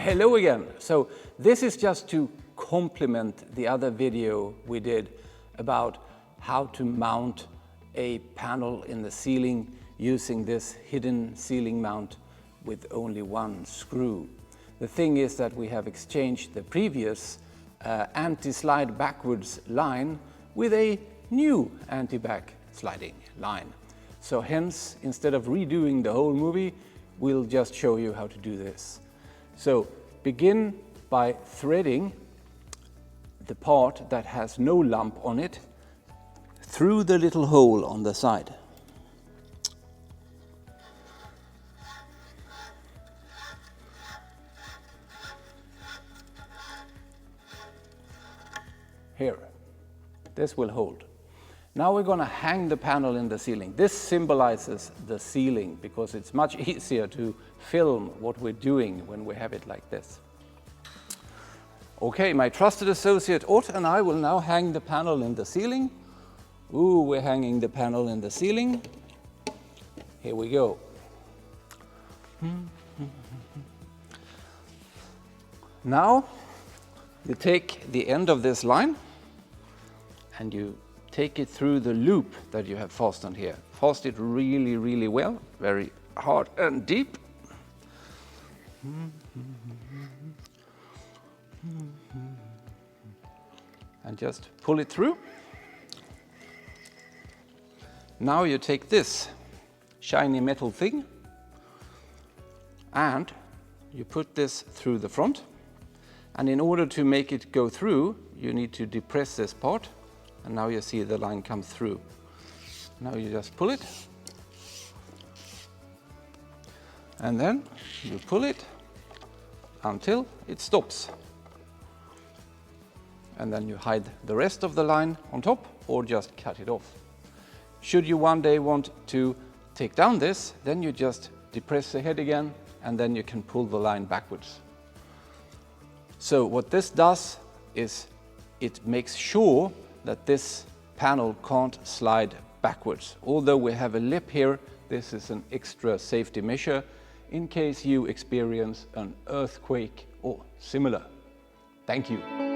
Hello again. So this is just to complement the other video we did about how to mount a panel in the ceiling using this hidden ceiling mount with only one screw. The thing is that we have exchanged the previous anti-slide backwards line with a new anti-back sliding line. So hence, instead of redoing the whole movie, we'll just show you how to do this. So begin by threading the part that has no lump on it through the little hole on the side. Here, this will hold. Now we're going to hang the panel in the ceiling. This symbolizes the ceiling because it's much easier to film what we're doing when we have it like this. Okay, my trusted associate Ott and I will now hang the panel in the ceiling. Ooh, we're hanging the panel in the ceiling. Here we go. Now you take the end of this line and you take it through the loop that you have fastened here. Fasten it really, really well, very hard and deep. And just pull it through. Now you take this shiny metal thing and you put this through the front. And in order to make it go through, you need to depress this part. And now you see the line come through. Now you just pull it. And then you pull it until it stops. And then you hide the rest of the line on top or just cut it off. Should you one day want to take down this, then you just depress the head again and then you can pull the line backwards. So what this does is it makes sure that this panel can't slide backwards. Although we have a lip here, this is an extra safety measure in case you experience an earthquake or similar. Thank you.